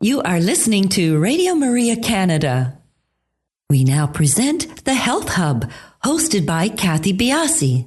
You are listening to Radio Maria Canada. We now present the Health Hub, hosted by Kathy Biasi.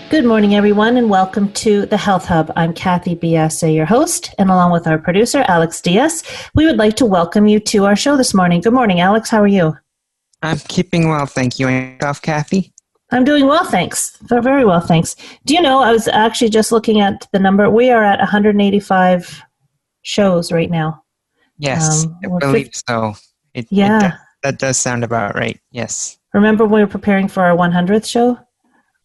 Good morning, everyone, and welcome to the Health Hub. I'm Kathy Biasi, your host, and along with our producer, Alex Diaz, we would like to welcome you to our show this morning. Good morning, Alex. How are you? I'm keeping well, thank you. And yourself, Kathy? I'm doing well, thanks. Very well, thanks. Do you know, I was actually just looking at the number. We are at 185 shows right now. Yes, I believe so. That does sound about right, yes. Remember when we were preparing for our 100th show?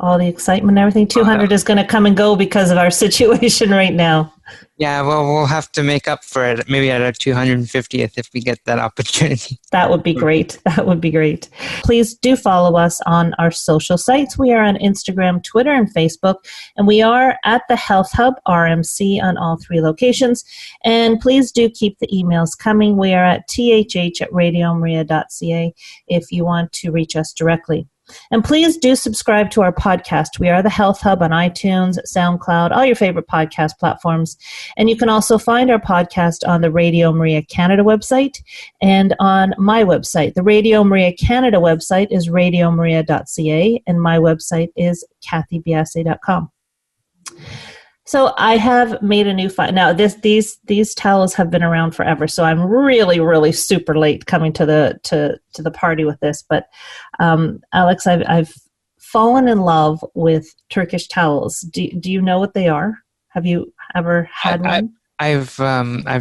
All the excitement and everything. 200 is going to come and go because of our situation right now. Yeah, well, we'll have to make up for it maybe at our 250th if we get that opportunity. That would be great. That would be great. Please do follow us on our social sites. We are on Instagram, Twitter, and Facebook, and we are at the Health Hub, RMC, on all three locations. And please do keep the emails coming. We are at thh@radiomaria.ca if you want to reach us directly. And please do subscribe to our podcast. We are the Health Hub on iTunes, SoundCloud, all your favorite podcast platforms. And you can also find our podcast on the Radio Maria Canada website and on my website. The Radio Maria Canada website is radiomaria.ca, and my website is kathybiasi.com. So I have made a new find. Now these towels have been around forever, so I'm really super late coming to the party with this. But Alex, I've fallen in love with Turkish towels. Do you know what they are? Have you ever had one? I've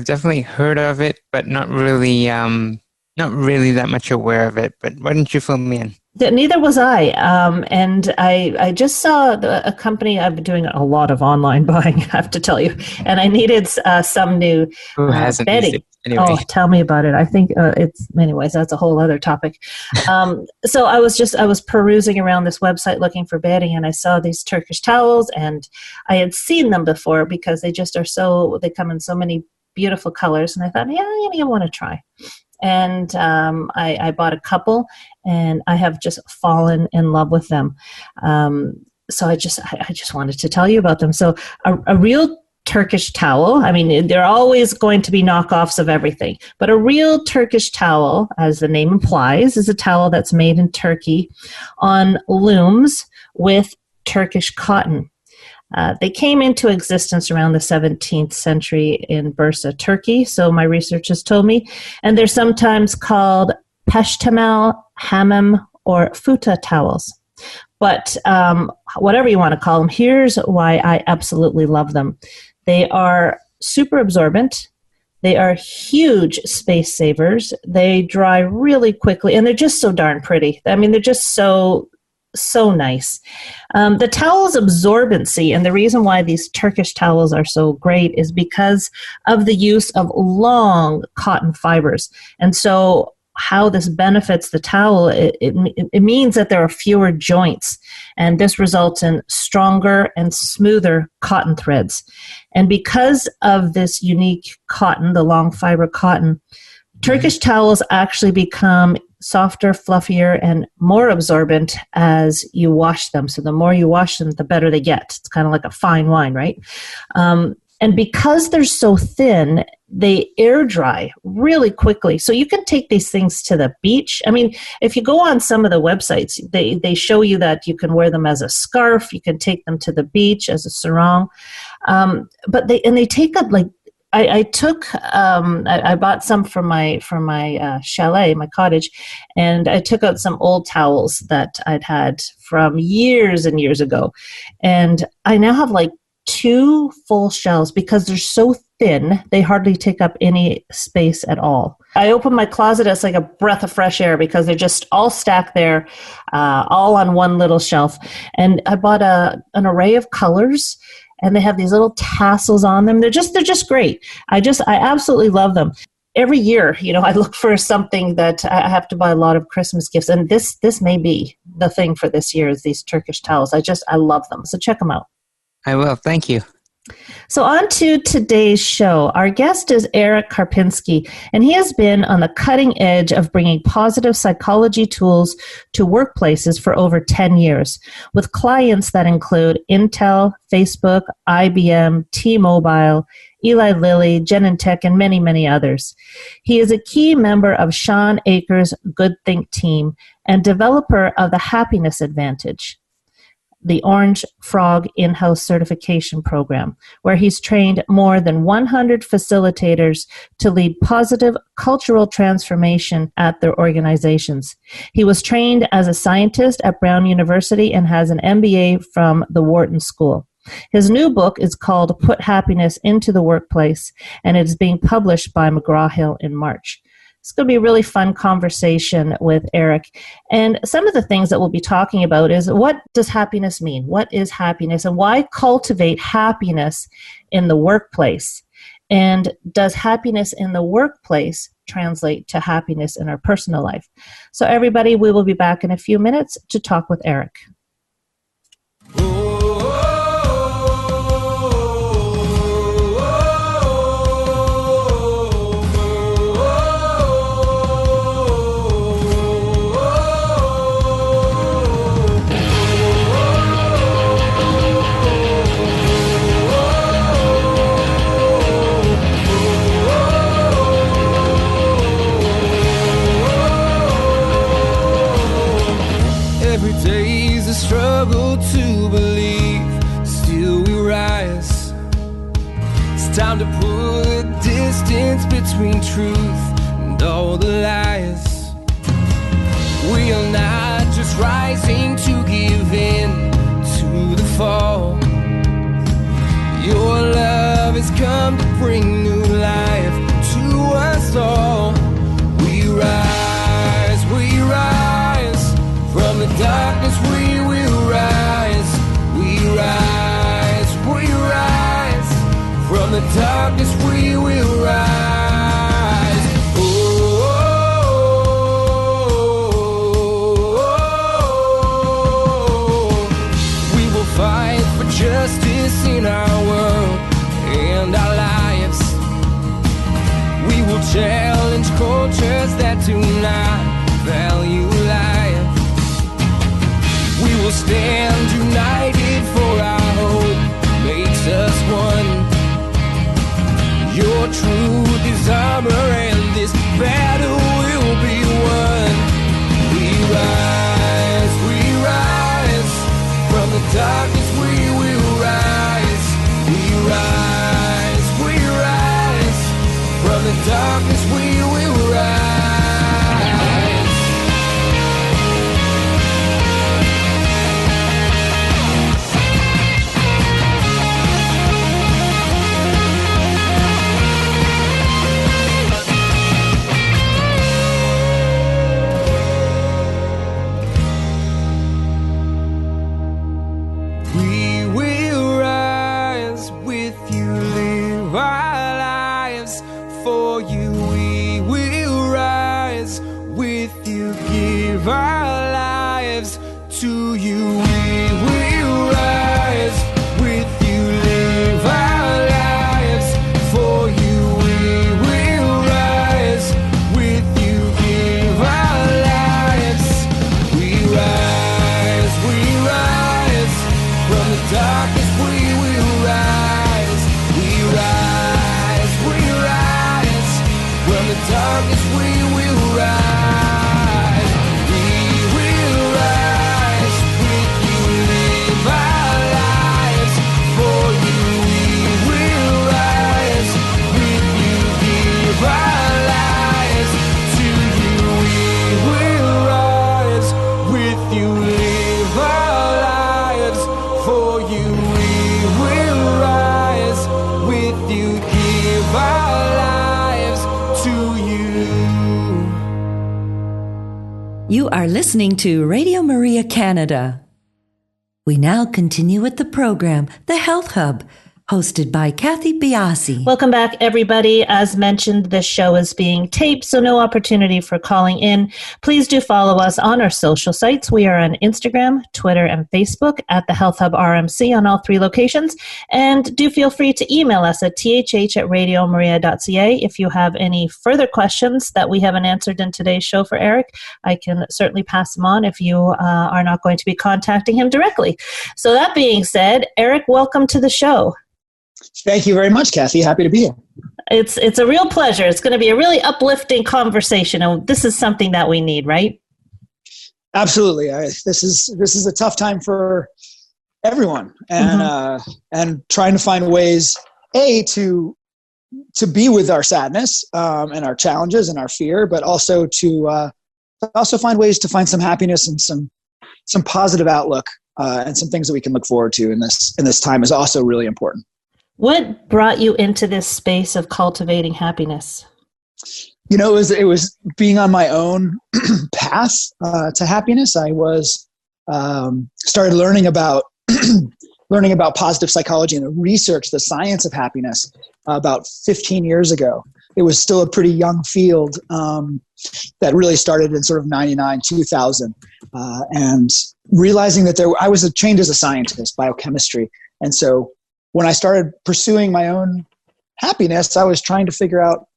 definitely heard of it, but not really that much aware of it. But why don't you fill me in? Neither was I. And I just saw a company. I've been doing a lot of online buying, I have to tell you. And I needed some new bedding. Anyway. Oh, tell me about it. I think anyways, that's a whole other topic. So I was perusing around this website looking for bedding, and I saw these Turkish towels, and I had seen them before because they just are they come in so many beautiful colors. And I thought, I want to try. And I bought a couple, and I have just fallen in love with them. So I just wanted to tell you about them. So a real Turkish towel, I mean, they're always going to be knockoffs of everything, but a real Turkish towel, as the name implies, is a towel that's made in Turkey on looms with Turkish cotton. They came into existence around the 17th century in Bursa, Turkey, so my research has told me, and they're sometimes called peştemal, hammam, or futa towels. But whatever you want to call them, here's why I absolutely love them. They are super absorbent. They are huge space savers. They dry really quickly, and they're just so darn pretty. I mean, they're just so nice. The towel's absorbency, and the reason why these Turkish towels are so great is because of the use of long cotton fibers. And so how this benefits the towel, it means that there are fewer joints, and this results in stronger and smoother cotton threads. And because of this unique cotton, the long fiber cotton, Turkish towels actually become softer, fluffier, and more absorbent as you wash them. So the more you wash them, the better they get. It's kind of like a fine wine, right? And because they're so thin, they air dry really quickly. So you can take these things to the beach. I mean, if you go on some of the websites, they show you that you can wear them as a scarf. You can take them to the beach as a sarong. But they take up like, I bought some from my chalet, my cottage, and I took out some old towels that I'd had from years and years ago. And I now have like 2 full shelves because they're so thin, they hardly take up any space at all. I open my closet, it's like a breath of fresh air because they're just all stacked there, all on one little shelf. And I bought an array of colors, and they have these little tassels on them. They're just great. I absolutely love them. Every year, I look for something that I have to buy a lot of Christmas gifts, and this may be the thing for this year is these Turkish towels. I love them. So check them out. I will. Thank you. So on to today's show. Our guest is Eric Karpinski, and he has been on the cutting edge of bringing positive psychology tools to workplaces for over 10 years, with clients that include Intel, Facebook, IBM, T-Mobile, Eli Lilly, Genentech, and many, many others. He is a key member of Sean Akers' Good Think team and developer of the Happiness Advantage, the Orange Frog in-house certification program, where he's trained more than 100 facilitators to lead positive cultural transformation at their organizations. He was trained as a scientist at Brown University and has an MBA from the Wharton School. His new book is called Put Happiness into the Workplace, and it is being published by McGraw Hill in March. It's going to be a really fun conversation with Eric. And some of the things that we'll be talking about is, what does happiness mean? What is happiness? And why cultivate happiness in the workplace? And does happiness in the workplace translate to happiness in our personal life? So everybody, we will be back in a few minutes to talk with Eric. Struggle to believe, still we rise. It's time to put a distance between truth and all the lies. We are not just rising to give in to the fall. Your love has come to bring new life to us all. We rise from the darkness. We will rise, we rise, we rise. From the darkness we will rise. We will fight for justice in our world and our lives. We will challenge cultures that do not value life. We will stand united, for our hope makes us one. Your truth is armor, and this battle will be won. We rise from the darkness. We will rise. We rise from the darkness. We will rise. Our lives to you, we will rise with you, live our lives for you. We will rise with you, give our lives. We rise from the darkness. We will rise, we rise from the darkness. We will rise. We will rise with you. You are listening to Radio Maria Canada. We now continue with the program, The Health Hub, hosted by Kathy Biasi. Welcome back, everybody. As mentioned, this show is being taped, so no opportunity for calling in. Please do follow us on our social sites. We are on Instagram, Twitter, and Facebook at the Health Hub RMC on all 3 locations. And do feel free to email us at thh@radiomaria.ca. If you have any further questions that we haven't answered in today's show for Eric, I can certainly pass them on if you are not going to be contacting him directly. So that being said, Eric, welcome to the show. Thank you very much, Kathy. Happy to be here. It's a real pleasure. It's going to be a really uplifting conversation, and this is something that we need, right? Absolutely. This is a tough time for everyone, and trying to find ways to be with our sadness and our challenges and our fear, but also to find ways to find some happiness and some positive outlook and some things that we can look forward to in this time is also really important. What brought you into this space of cultivating happiness? You know, it was being on my own path to happiness. I was started learning about positive psychology and the research, the science of happiness about 15 years ago. It was still a pretty young field that really started in sort of 99, 2000. And realizing that I was trained as a scientist, biochemistry. And so when I started pursuing my own happiness, I was trying to figure out,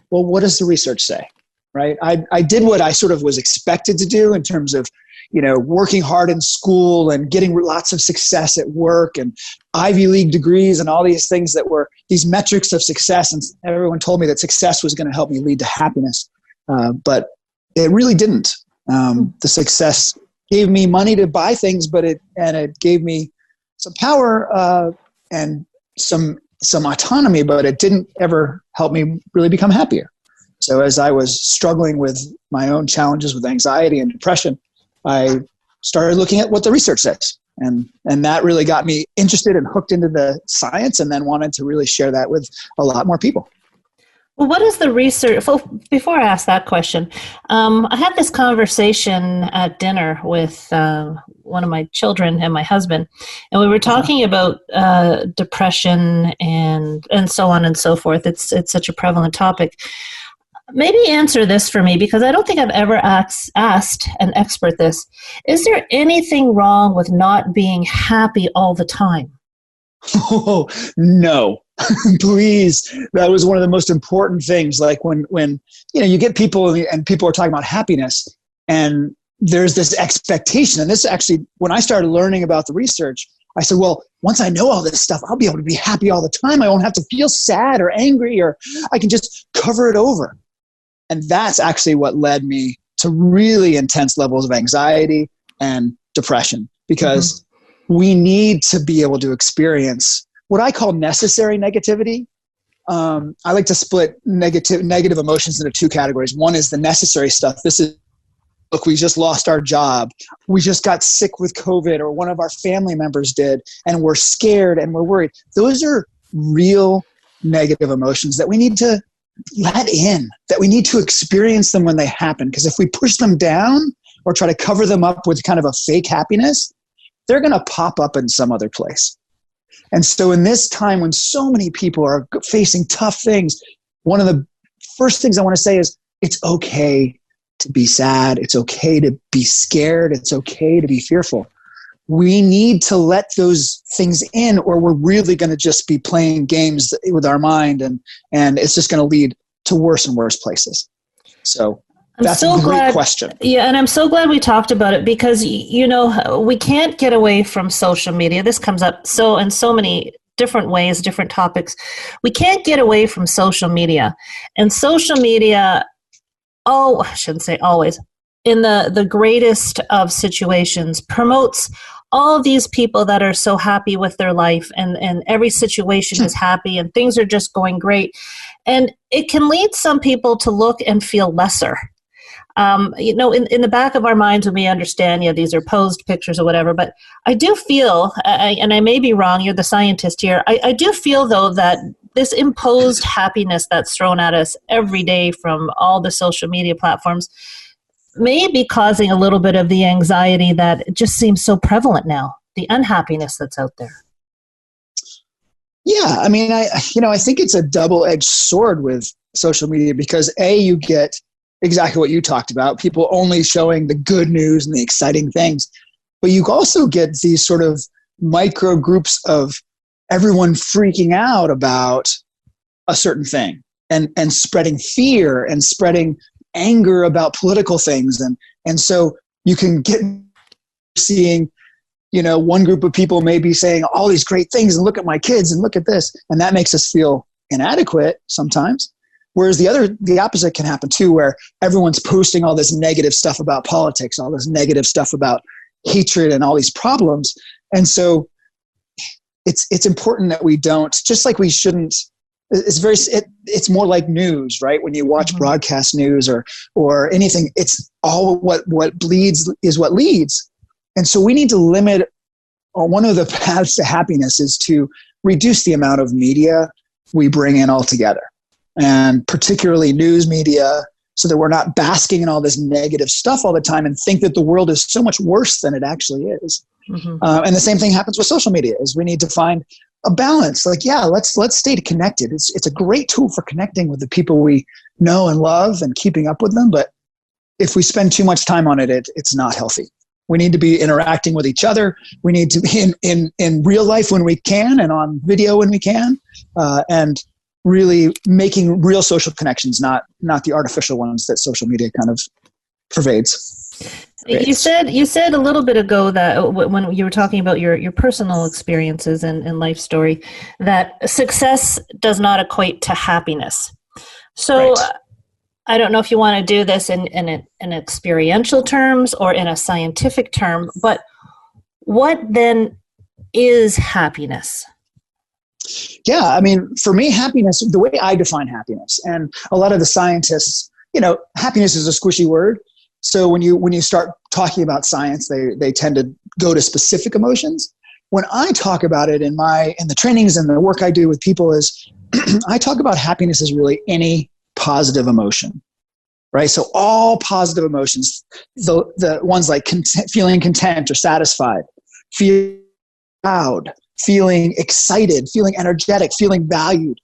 well, what does the research say, right? I did what I sort of was expected to do in terms of, working hard in school and getting lots of success at work and Ivy League degrees and all these things that were these metrics of success. And everyone told me that success was going to help me lead to happiness. But it really didn't. The success gave me money to buy things, but it gave me some power and some autonomy, but it didn't ever help me really become happier. So as I was struggling with my own challenges with anxiety and depression, I started looking at what the research says. And that really got me interested and hooked into the science, and then wanted to really share that with a lot more people. Well, what is the research? Before I ask that question, I had this conversation at dinner with one of my children and my husband, and we were talking about depression and so on and so forth. It's such a prevalent topic. Maybe answer this for me, because I don't think I've ever asked an expert this. Is there anything wrong with not being happy all the time? Oh, no. Please. That was one of the most important things. Like when you get people and people are talking about happiness, and there's this expectation. And this actually, when I started learning about the research, I said, well, once I know all this stuff, I'll be able to be happy all the time. I won't have to feel sad or angry, or I can just cover it over. And that's actually what led me to really intense levels of anxiety and depression, because we need to be able to experience what I call necessary negativity. I like to split negative emotions into 2 categories. One is the necessary stuff. This is, look, we just lost our job. We just got sick with COVID, or one of our family members did, and we're scared and we're worried. Those are real negative emotions that we need to let in, that we need to experience them when they happen. Because if we push them down or try to cover them up with kind of a fake happiness, they're going to pop up in some other place. And so in this time when so many people are facing tough things, one of the first things I want to say is it's okay to be sad. It's okay to be scared. It's okay to be fearful. We need to let those things in, or we're really going to just be playing games with our mind, and it's just going to lead to worse and worse places. So that's a great question. Yeah, and I'm so glad we talked about it, because, we can't get away from social media. This comes up in so many different ways, different topics. We can't get away from social media. And social media, I shouldn't say always, in the greatest of situations, promotes all of these people that are so happy with their life, and every situation is happy and things are just going great. And it can lead some people to look and feel lesser. In the back of our minds, when we understand, these are posed pictures or whatever, but I do feel, and I may be wrong, you're the scientist here, I do feel, though, that this imposed happiness that's thrown at us every day from all the social media platforms may be causing a little bit of the anxiety that just seems so prevalent now, the unhappiness that's out there. Yeah, I mean, I think it's a double-edged sword with social media because you get exactly what you talked about, people only showing the good news and the exciting things, but you also get these sort of micro groups of everyone freaking out about a certain thing and spreading fear and spreading anger about political things. And so you can get seeing, one group of people may be saying all these great things and look at my kids and look at this. And that makes us feel inadequate sometimes. Whereas the opposite can happen too, where everyone's posting all this negative stuff about politics, all this negative stuff about hatred and all these problems. And so it's important that we don't, just like we shouldn't, it's more like news, right? When you watch broadcast news or anything, it's all what bleeds is what leads. And so we need to limit, one of the paths to happiness is to reduce the amount of media we bring in altogether, and particularly news media, so that we're not basking in all this negative stuff all the time and think that the world is so much worse than it actually is. And the same thing happens with social media, is we need to find a balance. Like, let's stay connected. It's a great tool for connecting with the people we know and love and keeping up with them. But if we spend too much time on it, it's not healthy. We need to be interacting with each other. We need to be in real life when we can, and on video when we can, and really making real social connections, not the artificial ones that social media kind of pervades. You said a little bit ago that when you were talking about your personal experiences and life story, that success does not equate to happiness. So right. I don't know if you want to do this in experiential terms or in a scientific term, but what then is happiness? Yeah, I mean, for me, happiness, the way I define happiness, and a lot of the scientists, happiness is a squishy word. So when you start talking about science, they tend to go to specific emotions. When I talk about it in the trainings and the work I do with people is I talk about happiness as really any positive emotion, right? So all positive emotions, the ones like feeling content or satisfied, feeling proud, feeling excited, feeling energetic, feeling valued,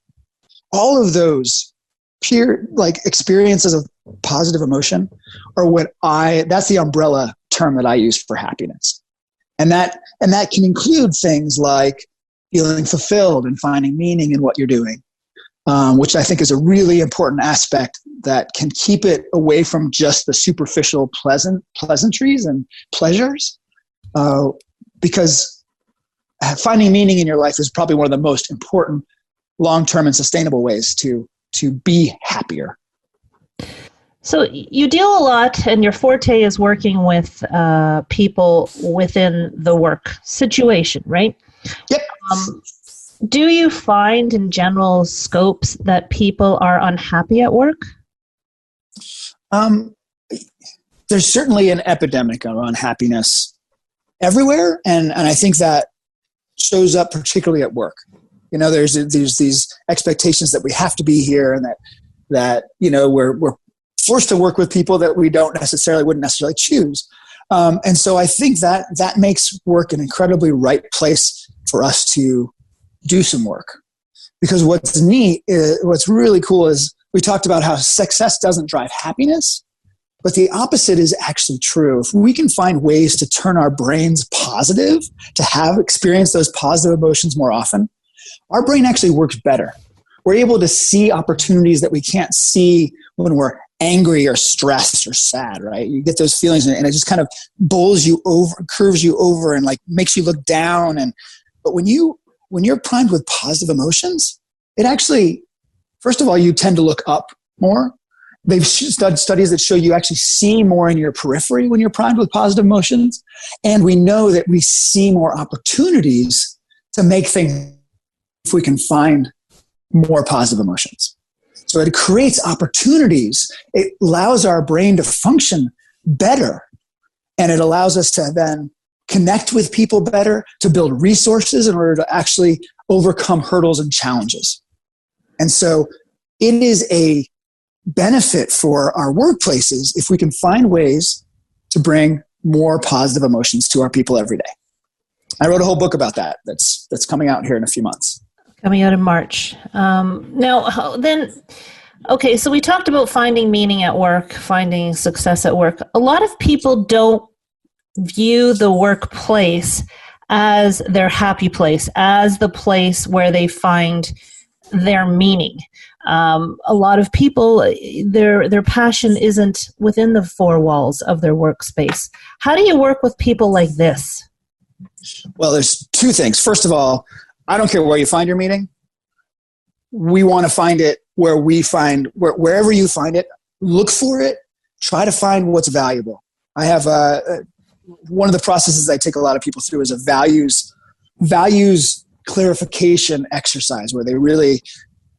all of those pure experiences of positive emotion are that's the umbrella term that I use for happiness. And that can include things like feeling fulfilled and finding meaning in what you're doing, which I think is a really important aspect that can keep it away from just the superficial pleasantries and pleasures, because finding meaning in your life is probably one of the most important long-term and sustainable ways to be happier. So you deal a lot, and your forte is working with people within the work situation, right? Yep. Do you find in general scopes that people are unhappy at work? There's certainly an epidemic of unhappiness everywhere, and I think that shows up particularly at work. There's these expectations that we have to be here, and that we're forced to work with people that we wouldn't necessarily choose. And so I think that makes work an incredibly right place for us to do some work. Because what's really cool is we talked about how success doesn't drive happiness, but the opposite is actually true. If we can find ways to turn our brains positive, to experience those positive emotions more often, our brain actually works better. We're able to see opportunities that we can't see when we're angry or stressed or sad, right? You get those feelings and it just kind of bowls you over, curves you over, and makes you look down. But when you're primed with positive emotions, it actually, first of all, you tend to look up more. They've done studies that show you actually see more in your periphery when you're primed with positive emotions. And we know that we see more opportunities to make things if we can find more positive emotions. So it creates opportunities. It allows our brain to function better. And it allows us to then connect with people better, to build resources in order to actually overcome hurdles and challenges. And so it is a benefit for our workplaces if we can find ways to bring more positive emotions to our people every day. I wrote a whole book about that. That's coming out here in a few months. Coming out in March. Now, then, okay, so we talked about finding meaning at work, finding success at work. A lot of people don't view the workplace as their happy place, as the place where they find their meaning. A lot of people, their passion isn't within the four walls of their workspace. How do you work with people like this? Well, there's two things. First of all, I don't care where you find your meaning. We want to find it wherever you find it, look for it, try to find what's valuable. I have one of the processes I take a lot of people through is a values clarification exercise where they really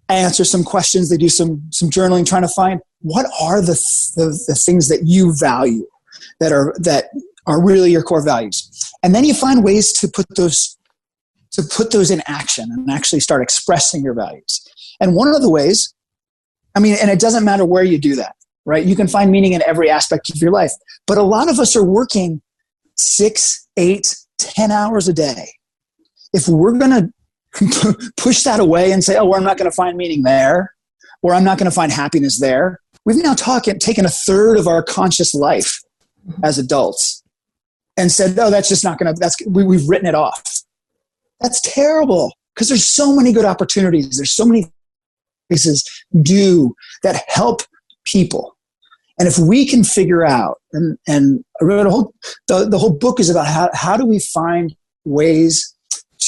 answer some questions. They do some journaling, trying to find what are the things that you value that are really your core values. And then you find ways to put those in action and actually start expressing your values. And one of the ways, and it doesn't matter where you do that, right? You can find meaning in every aspect of your life. But a lot of us are working 6, 8, 10 hours a day. If we're going to push that away and say, oh, well, I'm not going to find meaning there, or I'm not going to find happiness there, we've now taken a third of our conscious life as adults and said, no, that's just not going to, we've written it off. That's terrible, because there's so many good opportunities. There's so many places that help people. And if we can figure out, and I wrote the whole book is about how do we find ways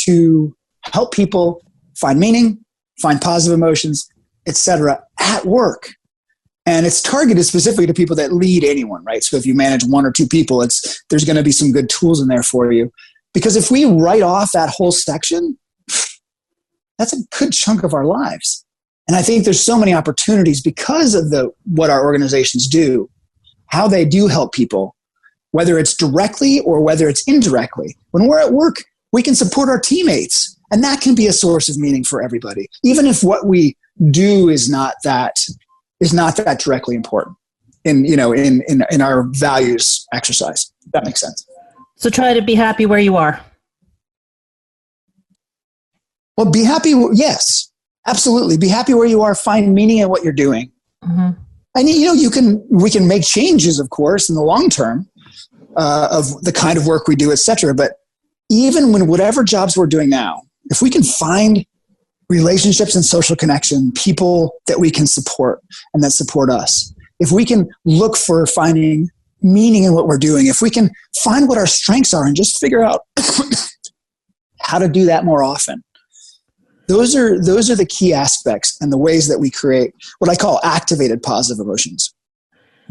to help people find meaning, find positive emotions, etc. at work. And it's targeted specifically to people that lead anyone, right? So if you manage 1 or 2 people, there's going to be some good tools in there for you. Because if we write off that whole section, that's a good chunk of our lives. And I think there's so many opportunities because of what our organizations do, how they do help people, whether it's directly or whether it's indirectly. When we're at work, we can support our teammates, and that can be a source of meaning for everybody, even if what we do is not that directly important in our values exercise. That makes sense. So try to be happy where you are. Well, be happy. Yes, absolutely. Be happy where you are. Find meaning in what you're doing. Mm-hmm. And we can make changes, of course, in the long term of the kind of work we do, etc. But even when whatever jobs we're doing now, if we can find relationships and social connection, people that we can support and that support us, if we can look for finding meaning in what we're doing, if we can find what our strengths are and just figure out how to do that more often, those are the key aspects and the ways that we create what I call activated positive emotions.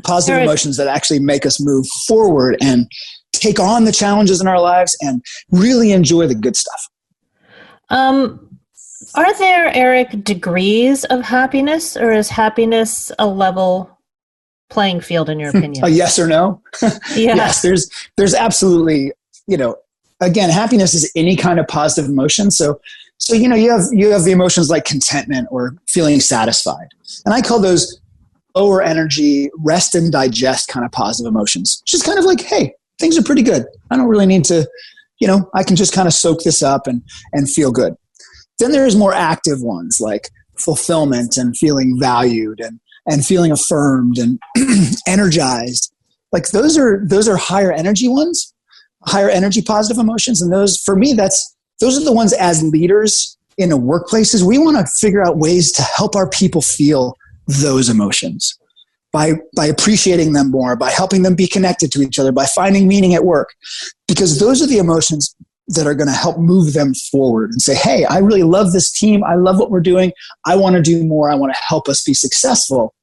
Positive emotions that actually make us move forward and take on the challenges in our lives and really enjoy the good stuff. Are there, Eric, degrees of happiness, or is happiness a level playing field in your opinion? A yes or no? Yes, there's absolutely, again, happiness is any kind of positive emotion. So you have the emotions like contentment or feeling satisfied. And I call those lower energy, rest and digest kind of positive emotions. It's just kind of like, hey, things are pretty good. I don't really need to, I can just kind of soak this up and feel good. Then there's more active ones like fulfillment and feeling valued and feeling affirmed and energized. Like those are higher energy ones, higher energy positive emotions. And those, for me, those are the ones as leaders in workplaces, we want to figure out ways to help our people feel those emotions by appreciating them more, by helping them be connected to each other, by finding meaning at work, because those are the emotions that are going to help move them forward and say, hey, I really love this team. I love what we're doing. I want to do more. I want to help us be successful.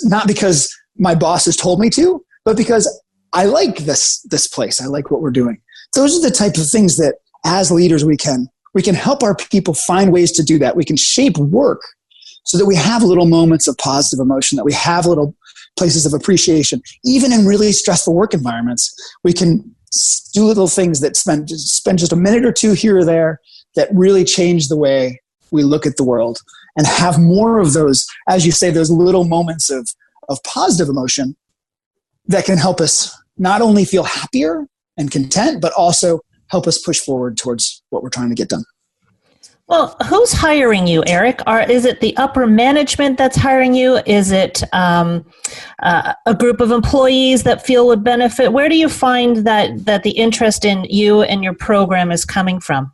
Not because my boss has told me to, but because I like this place. I like what we're doing. Those are the types of things that as leaders we can help our people find ways to do that. We can shape work so that we have little moments of positive emotion, that we have little places of appreciation. Even in really stressful work environments, we can do little things that spend just a minute or two here or there that really change the way we look at the world and have more of those, as you say, those little moments of positive emotion that can help us not only feel happier and content, but also help us push forward towards what we're trying to get done. Well, who's hiring you, Eric? Is it the upper management that's hiring you? Is it a group of employees that feel would benefit? Where do you find that the interest in you and your program is coming from?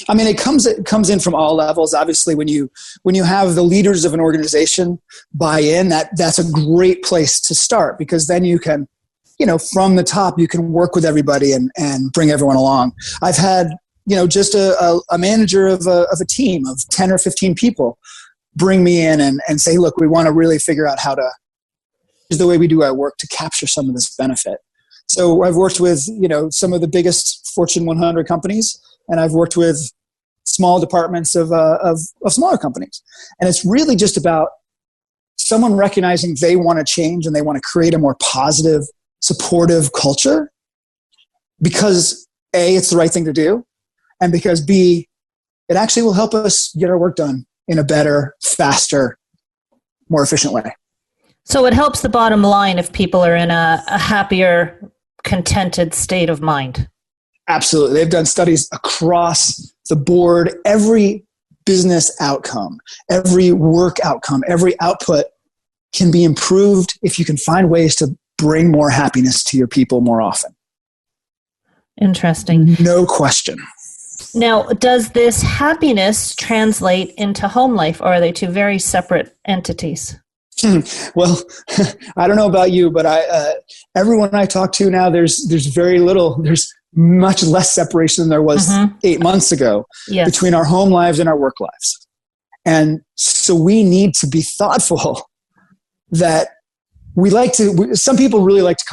I mean, it comes in from all levels. Obviously, when you have the leaders of an organization buy in, that's a great place to start, because then you can, from the top, you can work with everybody and bring everyone along. I've had just a manager of a team of 10 or 15 people bring me in and say, look, we want to really figure out how to use the way we do our work to capture some of this benefit. So I've worked with, some of the biggest Fortune 100 companies, and I've worked with small departments of smaller companies. And it's really just about someone recognizing they want to change and they want to create a more positive, supportive culture, because A, it's the right thing to do, and because B, it actually will help us get our work done in a better, faster, more efficient way. So it helps the bottom line if people are in a happier, contented state of mind. Absolutely. They've done studies across the board. Every business outcome, every work outcome, every output can be improved if you can find ways to bring more happiness to your people more often. Interesting. No question. Now, does this happiness translate into home life, or are they two very separate entities? Well, I don't know about you, but everyone I talk to now, there's much less separation than there was 8 months ago between our home lives and our work lives. And so we need to be thoughtful that some people really like to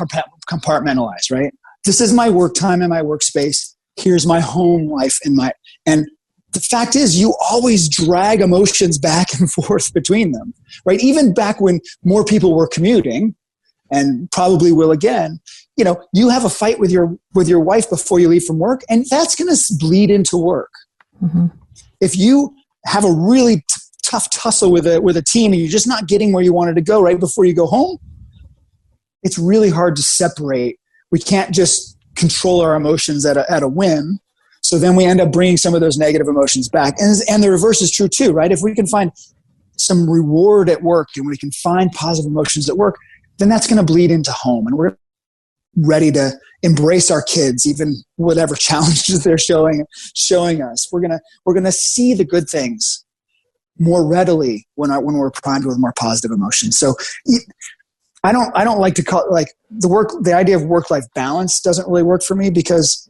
compartmentalize, right? This is my work time and my workspace. Here's my home life and the fact is, you always drag emotions back and forth between them, right? Even back when more people were commuting, and probably will again, you have a fight with your wife before you leave from work, and that's going to bleed into work. Mm-hmm. If you have a really tough tussle with a team and you're just not getting where you wanted to go right before you go home, it's really hard to separate. We can't just control our emotions at a whim. So then we end up bringing some of those negative emotions back. And the reverse is true too, right? If we can find some reward at work and we can find positive emotions at work, then that's going to bleed into home. And we're ready to embrace our kids, even whatever challenges they're showing us. We're going to see the good things more readily when we're primed with more positive emotions. So I don't like to call it the idea of work-life balance doesn't really work for me, because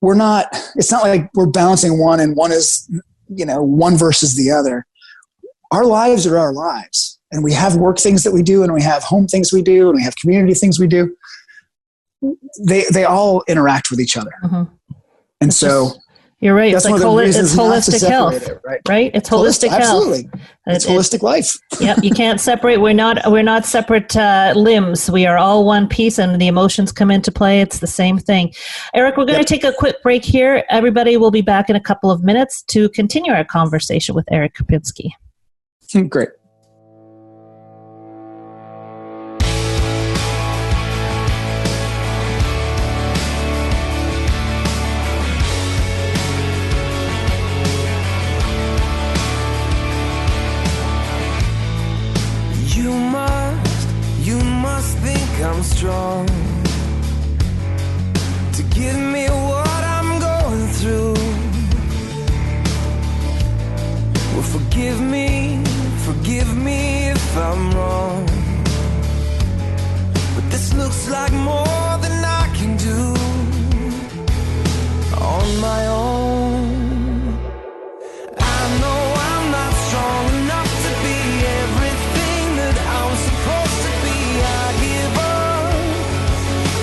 it's not like we're balancing one and one is, one versus the other. Our lives are our lives, and we have work things that we do, and we have home things we do, and we have community things we do. They all interact with each other. Mm-hmm. And you're right. It's like it's holistic health, right? It's holistic health. Absolutely. It's holistic life. Yep. You can't separate. We're not separate limbs. We are all one piece, and the emotions come into play. It's the same thing. Eric, we're going to take a quick break here. Everybody will be back in a couple of minutes to continue our conversation with Eric Karpinski. Great. I'm strong to give me what I'm going through. Well, forgive me if I'm wrong, but this looks like more than I can do on my own. I know I'm not strong enough to be everything that I'm supposed to be. I give up.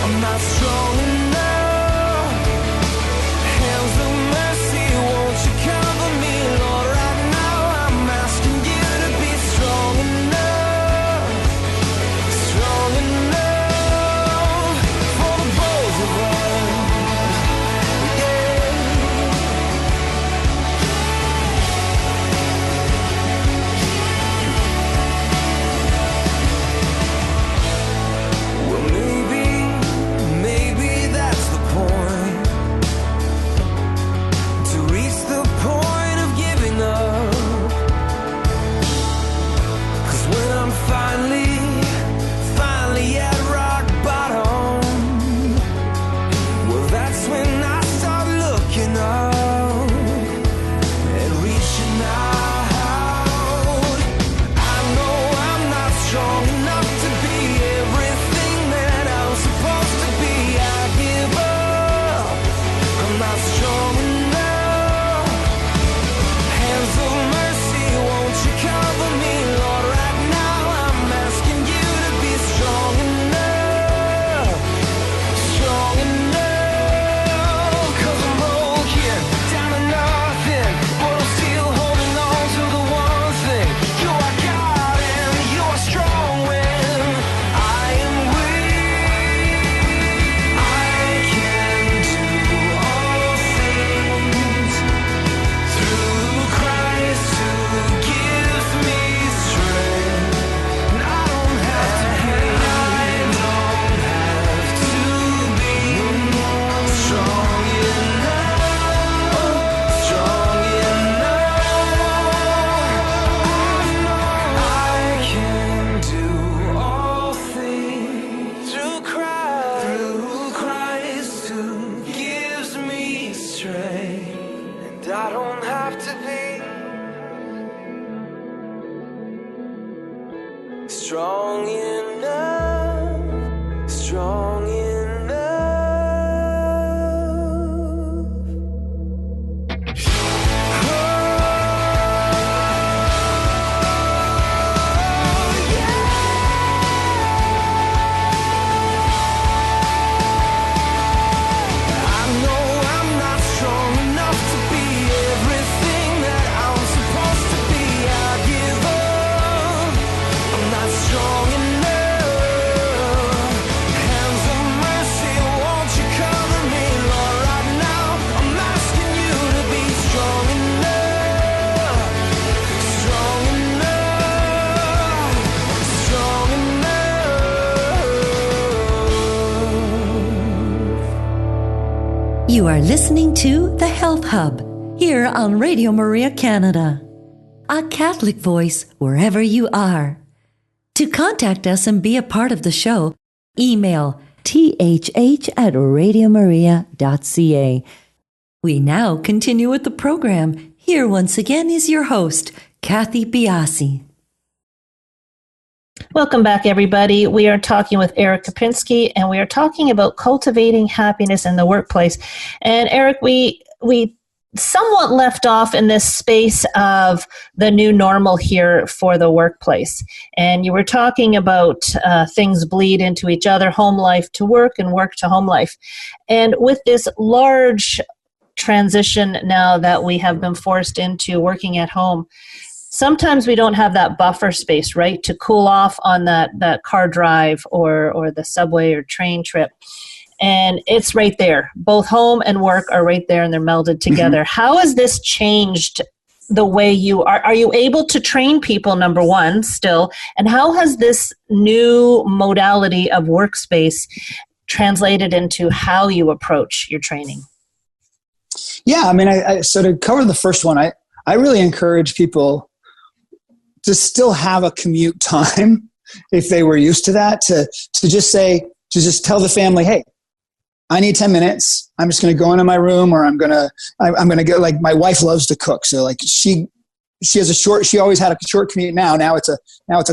I'm not strong enough. Hands of mercy, won't you cover me, Lord? Right now I'm asking you to be strong enough. Strong enough. You are listening to The Health Hub here on Radio Maria Canada, a Catholic voice wherever you are. To contact us and be a part of the show, email thh@radiomaria.ca. We now continue with the program. Here once again is your host, Kathy Biasi. Welcome back, everybody. We are talking with Eric Karpinski, and we are talking about cultivating happiness in the workplace. And Eric, we somewhat left off in this space of the new normal here for the workplace. And you were talking about things bleed into each other, home life to work and work to home life. And with this large transition now that we have been forced into working at home, sometimes we don't have that buffer space, right, to cool off on that car drive or the subway or train trip. And it's right there. Both home and work are right there, and they're melded together. Mm-hmm. How has this changed the way you are? Are you able to train people, number one, still? And how has this new modality of workspace translated into how you approach your training? Yeah, I mean, so to cover the first one, I really encourage people to still have a commute time if they were used to that, to just tell the family, hey, I need 10 minutes. I'm just going to go into my room, or I'm going to go, like, my wife loves to cook. So like she always had a short commute. Now it's a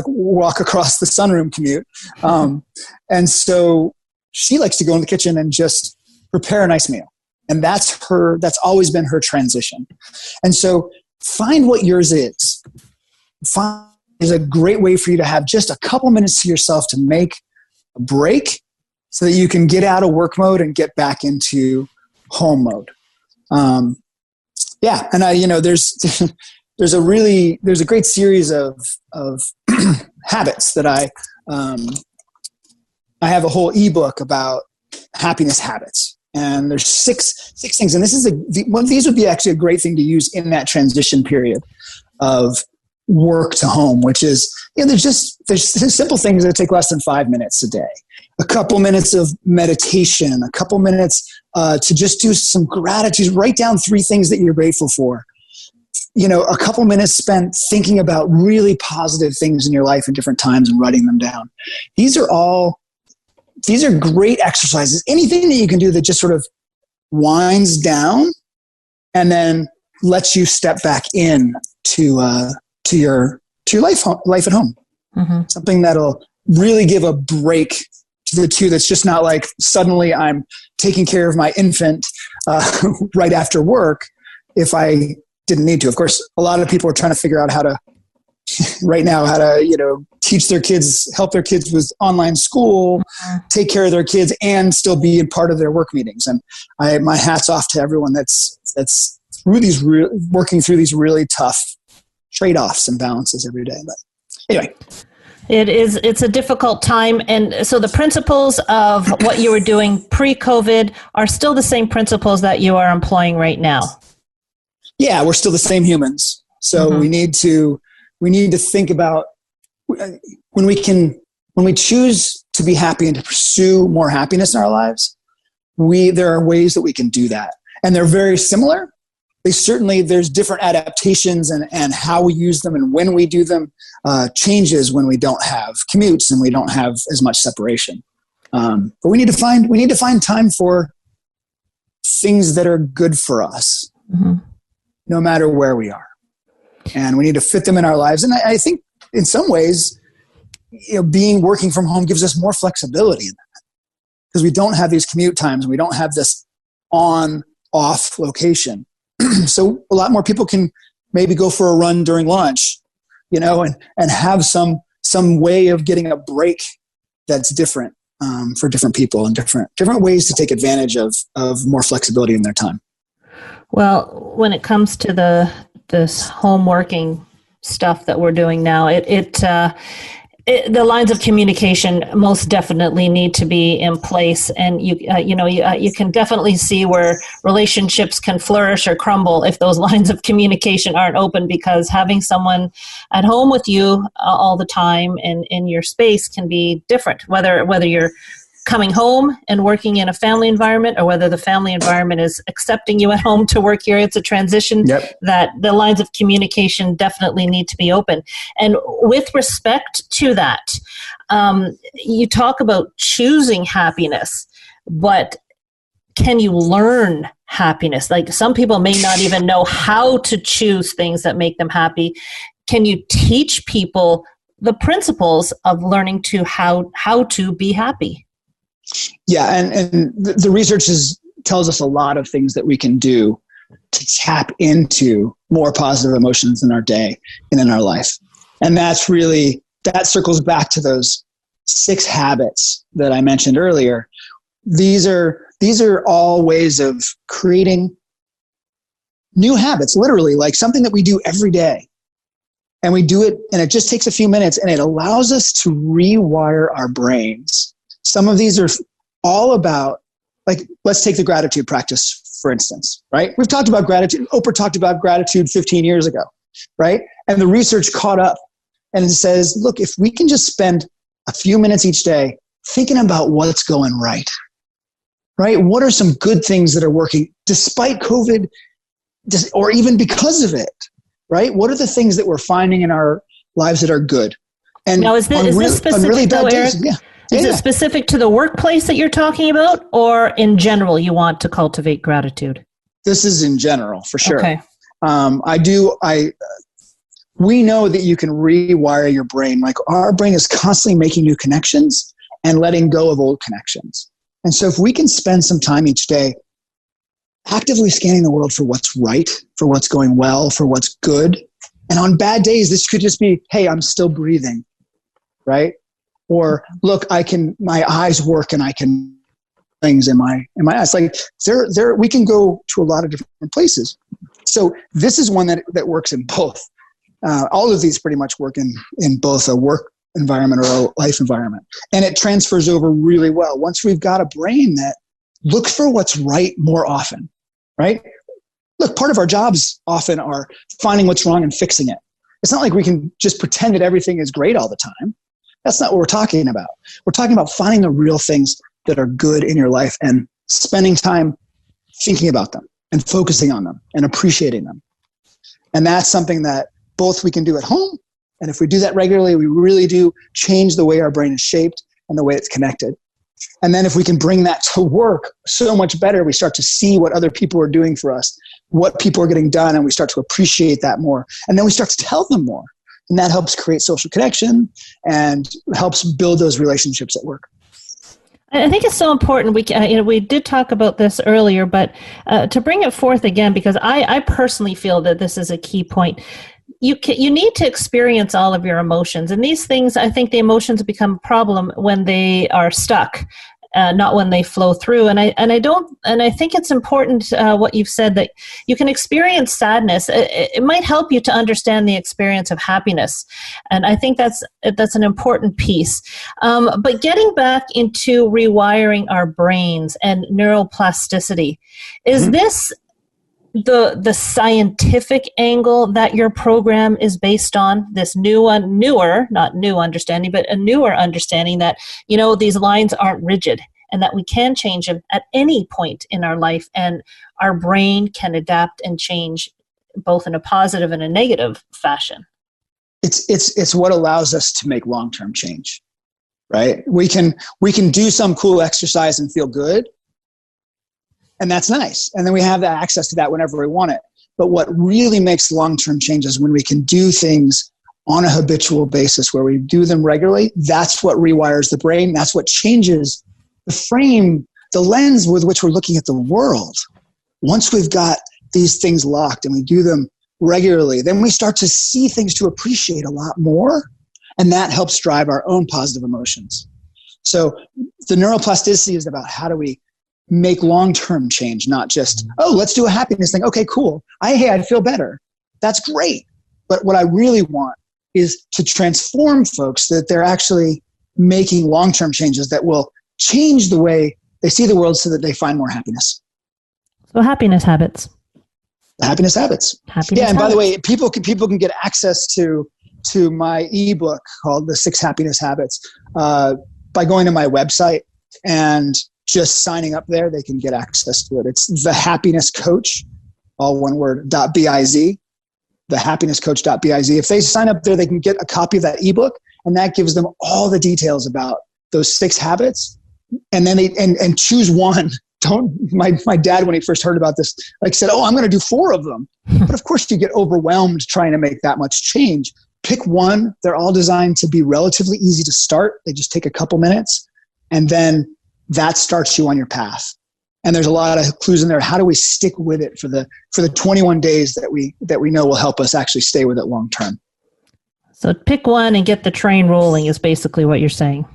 walk across the sunroom commute. And so she likes to go in the kitchen and just prepare a nice meal. And that's always been her transition. And so find what yours is. Is a great way for you to have just a couple minutes to yourself to make a break, so that you can get out of work mode and get back into home mode. And there's a great series of habits that I have a whole ebook about happiness habits, and there's six things. And this is these would be actually a great thing to use in that transition period of work to home, which is, there's simple things that take less than 5 minutes a day. A couple minutes of meditation, a couple minutes to just do some gratitude. Write down 3 things that you're grateful for. A couple minutes spent thinking about really positive things in your life at different times and writing them down. These are great exercises. Anything that you can do that just sort of winds down and then lets you step back in to your life at home. Mm-hmm. Something that'll really give a break to the two. That's just not like suddenly I'm taking care of my infant right after work if I didn't need to. Of course, a lot of people are trying to figure out how to teach their kids, help their kids with online school, take care of their kids, and still be a part of their work meetings. And my hat's off to everyone that's working through these really tough trade-offs and balances every day. But anyway. It's a difficult time. And so the principles of what you were doing pre-COVID are still the same principles that you are employing right now. Yeah, we're still the same humans. So we need to think about when we choose to be happy and to pursue more happiness in our lives, there are ways that we can do that. And they're very similar. There's different adaptations, and how we use them and when we do them changes when we don't have commutes and we don't have as much separation. But we need to find time for things that are good for us, no matter where we are, and we need to fit them in our lives. And I think in some ways, working from home gives us more flexibility in that, because we don't have these commute times. We don't have this on-off location. So a lot more people can maybe go for a run during lunch, and have some way of getting a break that's different for different people, and different ways to take advantage of more flexibility in their time. Well, when it comes to this home working stuff that we're doing now, the lines of communication most definitely need to be in place, and you can definitely see where relationships can flourish or crumble if those lines of communication aren't open, because having someone at home with you all the time and in your space can be different, whether you're coming home and working in a family environment, or whether the family environment is accepting you at home to work here. It's a transition that the lines of communication definitely need to be open. And with respect to that, you talk about choosing happiness, but can you learn happiness? Like, some people may not even know how to choose things that make them happy. Can you teach people the principles of learning to how to be happy? Yeah, and the research tells us a lot of things that we can do to tap into more positive emotions in our day and in our life. And that circles back to those 6 habits that I mentioned earlier. These are all ways of creating new habits, literally, like something that we do every day. And we do it, and it just takes a few minutes, and it allows us to rewire our brains. Some of these are all about, like, let's take the gratitude practice, for instance, right? We've talked about gratitude. Oprah talked about gratitude 15 years ago, right? And the research caught up, and it says, look, if we can just spend a few minutes each day thinking about what's going right? What are some good things that are working despite COVID, or even because of it, right? What are the things that we're finding in our lives that are good? And now, is this specific, though, Eric? Is it specific to the workplace that you're talking about, or in general you want to cultivate gratitude? This is in general, for sure. Okay. We know that you can rewire your brain. Like, our brain is constantly making new connections and letting go of old connections. And so if we can spend some time each day actively scanning the world for what's right, for what's going well, for what's good. And on bad days, this could just be, hey, I'm still breathing, right? Or, look, my eyes work and I can things in my eyes. Like, we can go to a lot of different places. So this is one that works in both. All of these pretty much work in both a work environment or a life environment. And it transfers over really well. Once we've got a brain that looks for what's right more often, right? Look, part of our jobs often are finding what's wrong and fixing it. It's not like we can just pretend that everything is great all the time. That's not what we're talking about. We're talking about finding the real things that are good in your life and spending time thinking about them and focusing on them and appreciating them. And that's something that both we can do at home. And if we do that regularly, we really do change the way our brain is shaped and the way it's connected. And then if we can bring that to work, so much better. We start to see what other people are doing for us, what people are getting done, and we start to appreciate that more. And then we start to tell them more. And that helps create social connection and helps build those relationships at work. I think it's so important. We did talk about this earlier, but to bring it forth again, because I personally feel that this is a key point. You need to experience all of your emotions, and these things, I think the emotions become a problem when they are stuck, not when they flow through. And I think it's important what you've said, that you can experience sadness. It might help you to understand the experience of happiness, and I think that's an important piece. But getting back into rewiring our brains and neuroplasticity, is this the scientific angle that your program is based on, this not new understanding, but a newer understanding that, these lines aren't rigid and that we can change them at any point in our life, and our brain can adapt and change both in a positive and a negative fashion? It's what allows us to make long-term change, right? We can do some cool exercise and feel good. And that's nice. And then we have that access to that whenever we want it. But what really makes long-term change is when we can do things on a habitual basis, where we do them regularly. That's what rewires the brain. That's what changes the frame, the lens with which we're looking at the world. Once we've got these things locked and we do them regularly, then we start to see things to appreciate a lot more. And that helps drive our own positive emotions. So the neuroplasticity is about how do we make long-term change, not just, let's do a happiness thing. Okay, cool. I feel better. That's great. But what I really want is to transform folks so that they're actually making long-term changes that will change the way they see the world so that they find more happiness. So happiness habits. Happiness habits. By the way, people can get access to my ebook called The 6 Happiness Habits by going to my website, And just signing up there, they can get access to it. It's the Happiness Coach, all one word, .biz, thehappinesscoach.biz. If they sign up there, they can get a copy of that ebook, and that gives them all the details about those 6 habits. And then they and choose one. My dad, when he first heard about this, said, I'm going to do 4 of them. But of course you get overwhelmed trying to make that much change. Pick one. They're all designed to be relatively easy to start. They just take a couple minutes, and then that starts you on your path. And there's a lot of clues in there. How do we stick with it for the 21 days that we know will help us actually stay with it long term? So pick one and get the train rolling is basically what you're saying.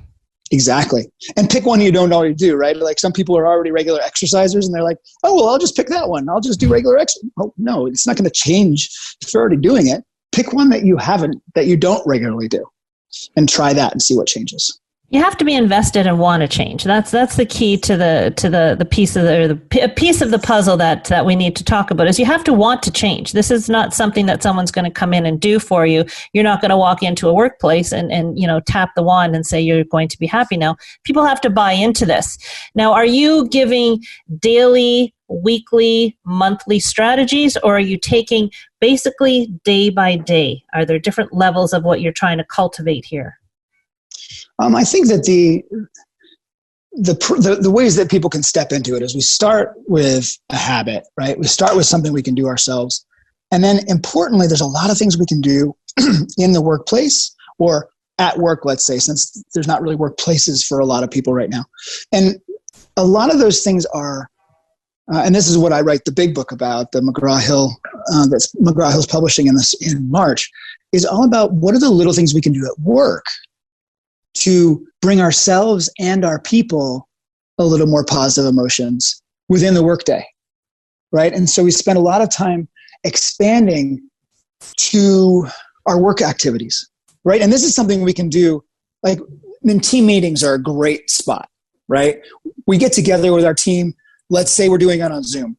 Exactly. And pick one you don't already do, right? Like some people are already regular exercisers and they're like, oh, well, I'll just pick that one. I'll just do regular exercise. Oh, no, it's not going to change if you're already doing it. Pick one that you don't regularly do, and try that and see what changes. You have to be invested and want to change. That's the key to the piece of the piece of the puzzle that we need to talk about. Is you have to want to change. This is not something that someone's going to come in and do for you. You're not going to walk into a workplace and tap the wand and say you're going to be happy now. People have to buy into this. Now, are you giving daily, weekly, monthly strategies, or are you taking basically day by day? Are there different levels of what you're trying to cultivate here? I think that the ways that people can step into it is we start with a habit, right? We start with something we can do ourselves. And then importantly, there's a lot of things we can do in the workplace or at work, let's say, since there's not really workplaces for a lot of people right now. And a lot of those things are, and this is what I write the big book about, the McGraw Hill, that's McGraw Hill's publishing in March, is all about what are the little things we can do at work to bring ourselves and our people a little more positive emotions within the workday, right? And so we spend a lot of time expanding to our work activities, right? And this is something we can do, team meetings are a great spot, right? We get together with our team. Let's say we're doing it on Zoom,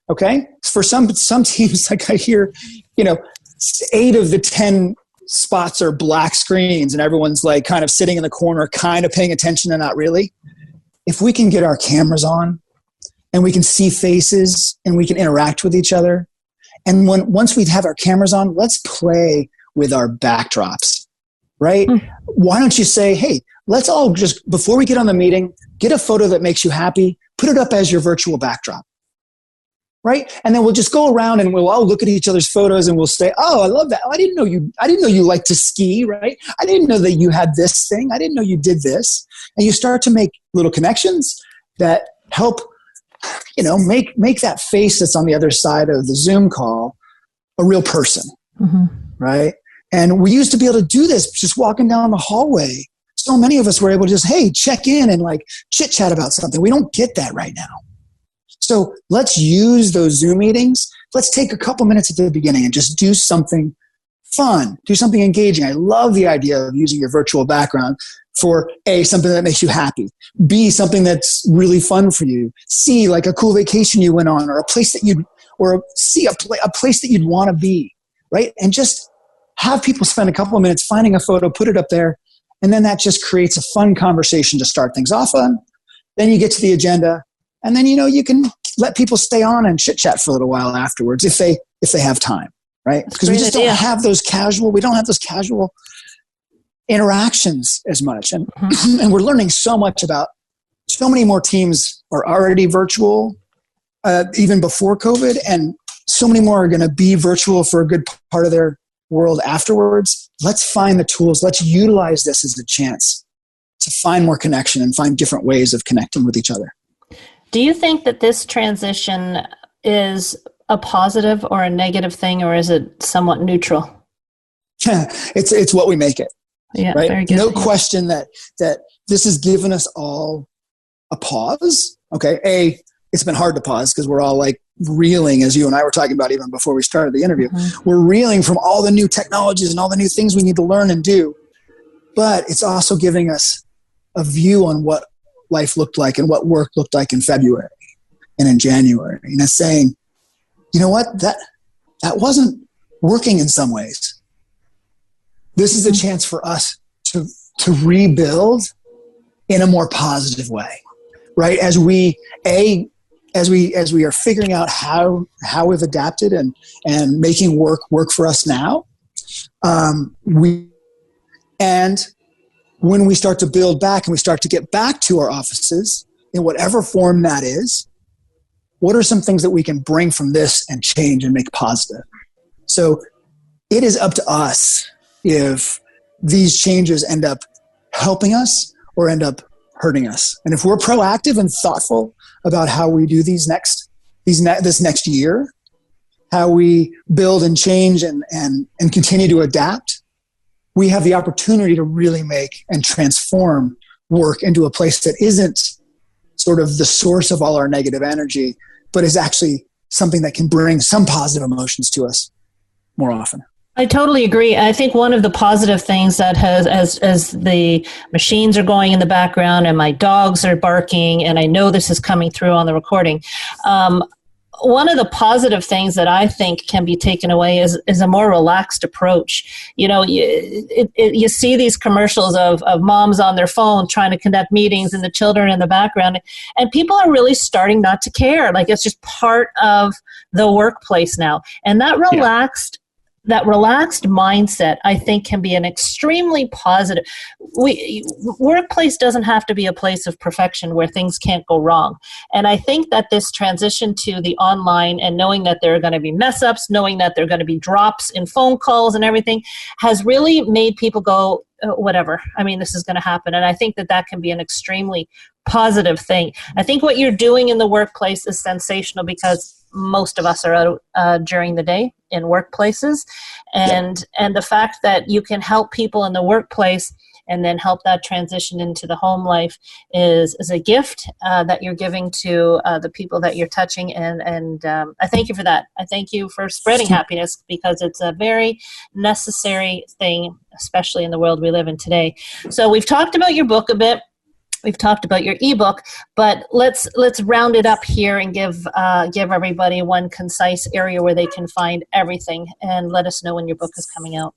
okay? For some teams, I hear, 8 of the 10 spots are black screens and everyone's kind of sitting in the corner, kind of paying attention and not really. If we can get our cameras on and we can see faces and we can interact with each other, and once we have our cameras on, let's play with our backdrops, right? Why don't you say, hey, let's all just, before we get on the meeting, get a photo that makes you happy, put it up as your virtual backdrop. Right? And then we'll just go around and we'll all look at each other's photos and we'll say, oh, I love that. Oh, I didn't know you liked to ski, right? I didn't know that you had this thing. I didn't know you did this. And you start to make little connections that help, make that face that's on the other side of the Zoom call a real person, right? And we used to be able to do this just walking down the hallway. So many of us were able to just, hey, check in and chit chat about something. We don't get that right now. So let's use those Zoom meetings. Let's take a couple minutes at the beginning and just do something fun, do something engaging. I love the idea of using your virtual background for A, something that makes you happy, B, something that's really fun for you, C, a cool vacation you went on, or a place that a place that you'd want to be, right? And just have people spend a couple of minutes finding a photo, put it up there, and then that just creates a fun conversation to start things off on. Then you get to the agenda. And then, you can let people stay on and chit chat for a little while afterwards if they have time, right? Because we don't have those casual interactions as much. And, and we're learning so much about, so many more teams are already virtual, even before COVID. And so many more are going to be virtual for a good part of their world afterwards. Let's find the tools. Let's utilize this as a chance to find more connection and find different ways of connecting with each other. Do you think that this transition is a positive or a negative thing, or is it somewhat neutral? It's what we make it. Yeah, right? Very good. No question that this has given us all a pause. Okay, it's been hard to pause because we're all reeling, as you and I were talking about even before we started the interview. We're reeling from all the new technologies and all the new things we need to learn and do. But it's also giving us a view on what life looked like and what work looked like in February and in January. And it's saying, you know what, that wasn't working in some ways. This is a chance for us to rebuild in a more positive way, right? As we are figuring out how we've adapted and making work for us now, when we start to build back and we start to get back to our offices in whatever form that is, what are some things that we can bring from this and change and make positive? So it is up to us if these changes end up helping us or end up hurting us. And if we're proactive and thoughtful about how we do this next year, how we build and change and continue to adapt, we have the opportunity to really make and transform work into a place that isn't sort of the source of all our negative energy, but is actually something that can bring some positive emotions to us more often. I totally agree. I think one of the positive things that has, as the machines are going in the background and my dogs are barking, and I know this is coming through on the recording, one of the positive things that I think can be taken away is a more relaxed approach. You know, you see these commercials of moms on their phone trying to conduct meetings and the children in the background, and people are really starting not to care. Like, it's just part of the workplace now. And that relaxed mindset, I think, can be an extremely positive. Workplace doesn't have to be a place of perfection where things can't go wrong. And I think that this transition to the online and knowing that there are going to be mess ups, knowing that there are going to be drops in phone calls and everything, has really made people go, whatever. I mean, this is going to happen. And I think that can be an extremely positive thing. I think what you're doing in the workplace is sensational because most of us are out during the day in workplaces, and the fact that you can help people in the workplace and then help that transition into the home life is a gift that you're giving to the people that you're touching, and I thank you for that. I thank you for spreading happiness, because it's a very necessary thing, especially in the world we live in today. So we've talked about your book a bit. We've talked about your ebook, but let's round it up here and give everybody one concise area where they can find everything, and let us know when your book is coming out.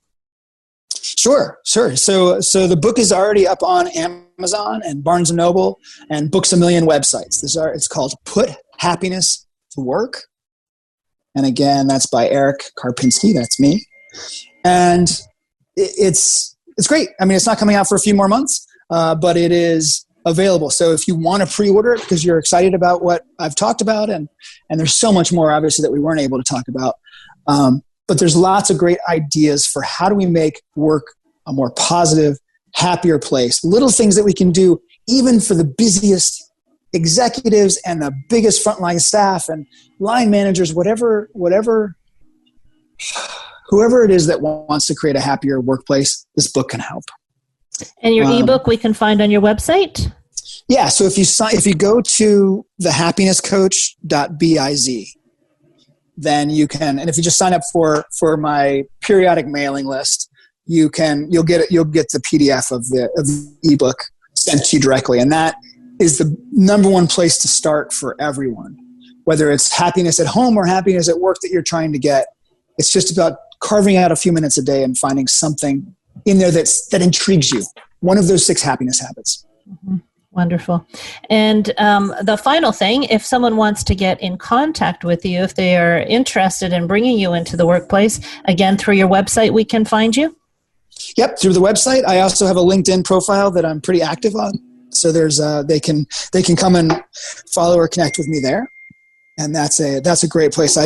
Sure. So the book is already up on Amazon and Barnes & Noble and Books A Million websites. It's called Put Happiness to Work. And again, that's by Eric Karpinski. That's me. And it's great. I mean, it's not coming out for a few more months, but it is available. So if you want to pre-order it because you're excited about what I've talked about, and there's so much more obviously that we weren't able to talk about, but there's lots of great ideas for how do we make work a more positive, happier place. Little things that we can do even for the busiest executives and the biggest frontline staff and line managers, whoever it is that wants to create a happier workplace, this book can help. And your ebook we can find on your website? Yeah, so if you go to thehappinesscoach.biz, then you can, and if you just sign up for my periodic mailing list, you'll get the PDF of the ebook sent to you directly, and that is the number one place to start for everyone, whether it's happiness at home or happiness at work that you're trying to get. It's just about carving out a few minutes a day and finding something in there that intrigues you. One of those 6 happiness habits. Mm-hmm. Wonderful. And the final thing, if someone wants to get in contact with you, if they are interested in bringing you into the workplace, again, through your website, we can find you? Yep, through the website. I also have a LinkedIn profile that I'm pretty active on. So there's they can come and follow or connect with me there. And that's a great place.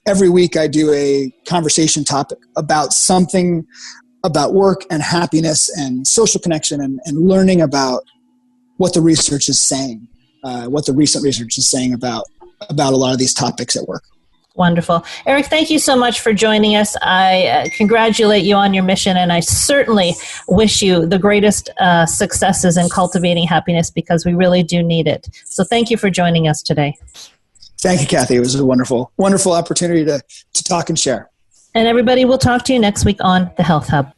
Every week I do a conversation topic about something about work and happiness and social connection and learning about what the research is saying, what the recent research is saying about a lot of these topics at work. Wonderful. Eric, thank you so much for joining us. I congratulate you on your mission, and I certainly wish you the greatest successes in cultivating happiness, because we really do need it. So thank you for joining us today. Thank you, Kathy. It was a wonderful, wonderful opportunity to talk and share. And everybody, we'll talk to you next week on The Health Hub.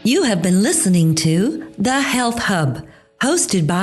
You have been listening to The Health Hub, hosted by